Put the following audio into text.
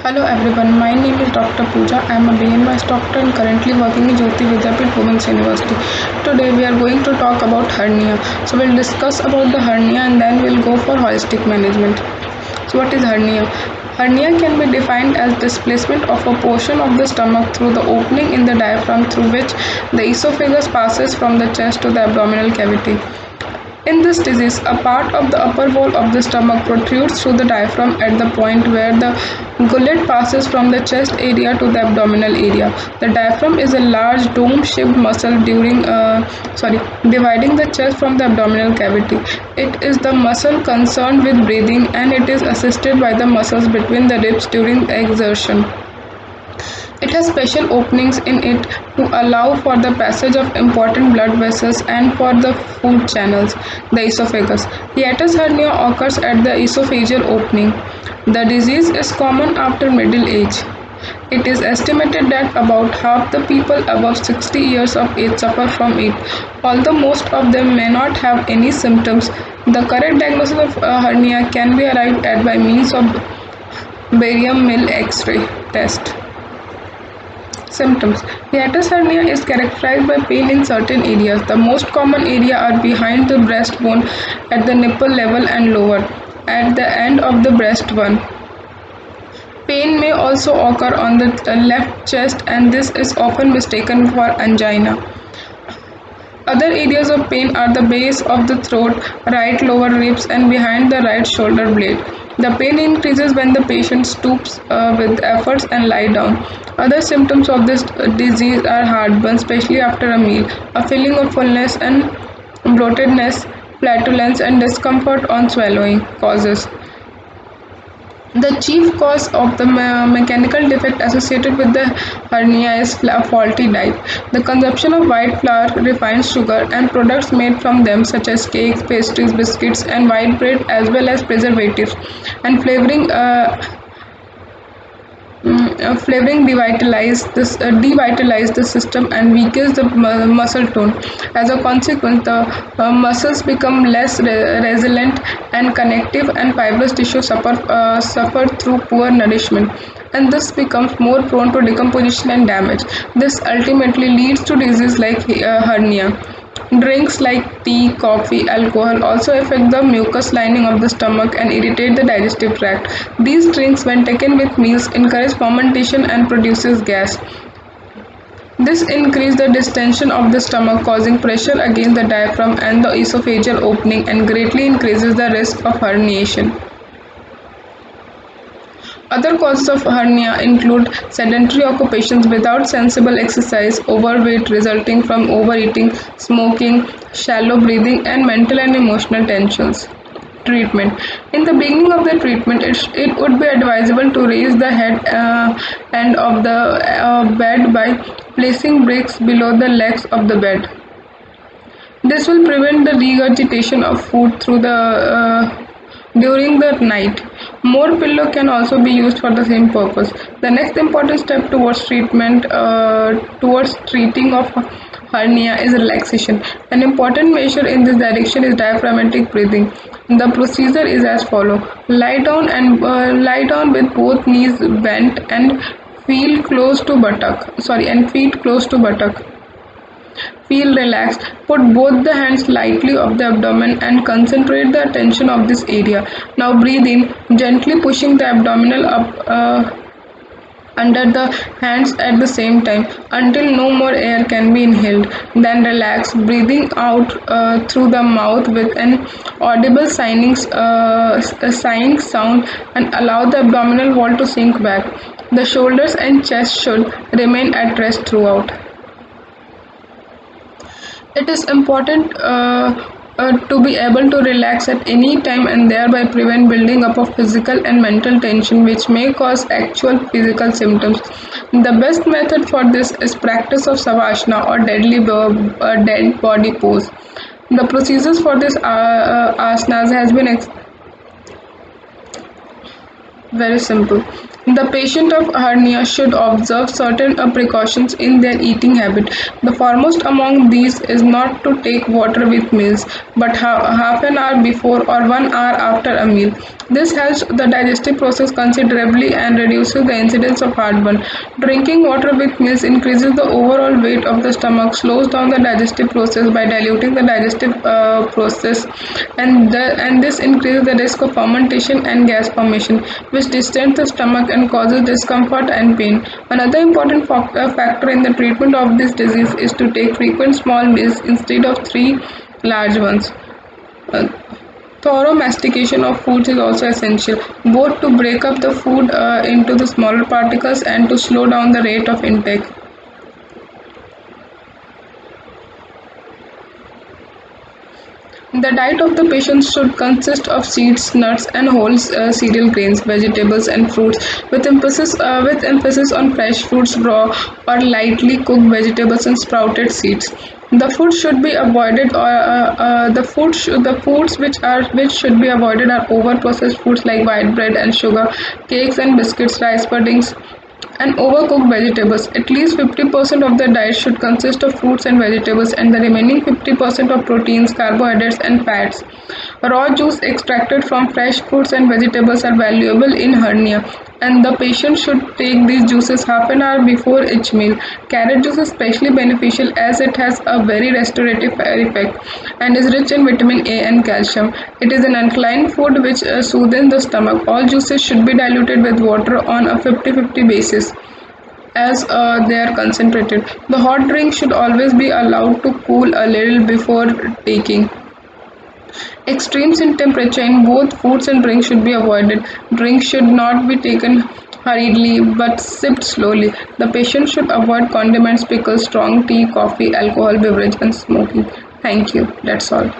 Hello everyone, my name is Dr. Pooja. I am a BNYS doctor and currently working in Jyoti Vidyapeeth Women's University. Today we are going to talk about hernia. So we'll discuss about the hernia and then we'll go for holistic management. So what is hernia? Hernia can be defined as displacement of a portion of the stomach through the opening in the diaphragm through which the esophagus passes from the chest to the abdominal cavity. In this disease, a part of the upper wall of the stomach protrudes through the diaphragm at the point where the gullet passes from the chest area to the abdominal area. The diaphragm is a large dome-shaped muscle dividing the chest from the abdominal cavity. It is the muscle concerned with breathing and it is assisted by the muscles between the ribs during exertion. It has special openings in it to allow for the passage of important blood vessels and for the food channels, the esophagus. Hiatus hernia occurs at the esophageal opening. The disease is common after middle age. It is estimated that about half the people above 60 years of age suffer from it. Although most of them may not have any symptoms, the correct diagnosis of hernia can be arrived at by means of barium Mill X-ray test. Symptoms. Hiatus hernia is characterized by pain in certain areas. The most common area are behind the breastbone at the nipple level and lower, at the end of the breastbone. Pain may also occur on the left chest and this is often mistaken for angina. Other areas of pain are the base of the throat, right lower ribs and behind the right shoulder blade. The pain increases when the patient stoops with efforts and lie down. Other symptoms of this disease are heartburn, especially after a meal, a feeling of fullness and bloatedness, flatulence and discomfort on swallowing. Causes. The chief cause of the mechanical defect associated with the hernia is faulty diet. The consumption of white flour, refined sugar, and products made from them, such as cakes, pastries, biscuits, and white bread, as well as preservatives and flavoring devitalize the system and weakens the muscle tone. As a consequence, the muscles become less resilient and connective, and fibrous tissue suffer through poor nourishment, and this becomes more prone to decomposition and damage. This ultimately leads to disease like hernia. Drinks like tea, coffee, alcohol also affect the mucous lining of the stomach and irritate the digestive tract. These drinks, when taken with meals, encourage fermentation and produces gas. This increases the distension of the stomach, causing pressure against the diaphragm and the esophageal opening, and greatly increases the risk of herniation. Other causes of hernia include sedentary occupations without sensible exercise, overweight resulting from overeating, smoking, shallow breathing, and mental and emotional tensions. Treatment. In the beginning of the treatment, it would be advisable to raise the head end of the bed by placing bricks below the legs of the bed. This will prevent the regurgitation of food through the during the night. More pillow can also be used for the same purpose. The next important step towards treating of hernia is relaxation. An important measure in this direction is diaphragmatic breathing. The procedure is as follows: lie down with both knees bent and feel close to buttock. And feet close to buttock. Feel relaxed. Put both the hands lightly off the abdomen and concentrate the attention of this area. Now breathe in, gently pushing the abdominal up under the hands at the same time until no more air can be inhaled. Then relax, breathing out through the mouth with an audible sighing sound, and allow the abdominal wall to sink back. The shoulders and chest should remain at rest throughout. It is important to be able to relax at any time and thereby prevent building up of physical and mental tension which may cause actual physical symptoms. The best method for this is practice of savasana or dead body pose. The procedures for this asanas has been Very simple. The patient of hernia should observe certain precautions in their eating habit. The foremost among these is not to take water with meals, but half an hour before or 1 hour after a meal. This helps the digestive process considerably and reduces the incidence of heartburn. Drinking water with meals increases the overall weight of the stomach, slows down the digestive process by diluting the digestive process, and this increases the risk of fermentation and gas formation, which distends the stomach and causes discomfort and pain. Another important factor in the treatment of this disease is to take frequent small meals instead of three large ones. Uh, Thorough mastication of foods is also essential, both to break up the food into the smaller particles and to slow down the rate of intake. The diet of the patient should consist of seeds, nuts, and whole cereal grains, vegetables, and fruits, with emphasis on fresh fruits, raw or lightly cooked vegetables, and sprouted seeds. The food should be avoided, or the foods which should be avoided are over processed foods like white bread and sugar, cakes and biscuits, rice puddings, and overcooked vegetables. At least 50% of the diet should consist of fruits and vegetables, and the remaining 50% of proteins, carbohydrates, and fats. Raw juice extracted from fresh fruits and vegetables are valuable in hernia, and the patient should take these juices half an hour before each meal. Carrot juice is especially beneficial as it has a very restorative effect and is rich in vitamin A and calcium. It is an alkaline food which soothes the stomach. All juices should be diluted with water on a 50-50 basis as they are concentrated. The hot drink should always be allowed to cool a little before taking. Extremes in temperature in both foods and drinks should be avoided. Drinks should not be taken hurriedly but sipped slowly. The patient should avoid condiments, pickles, strong tea, coffee, alcohol beverage, and smoking. Thank you. That's all.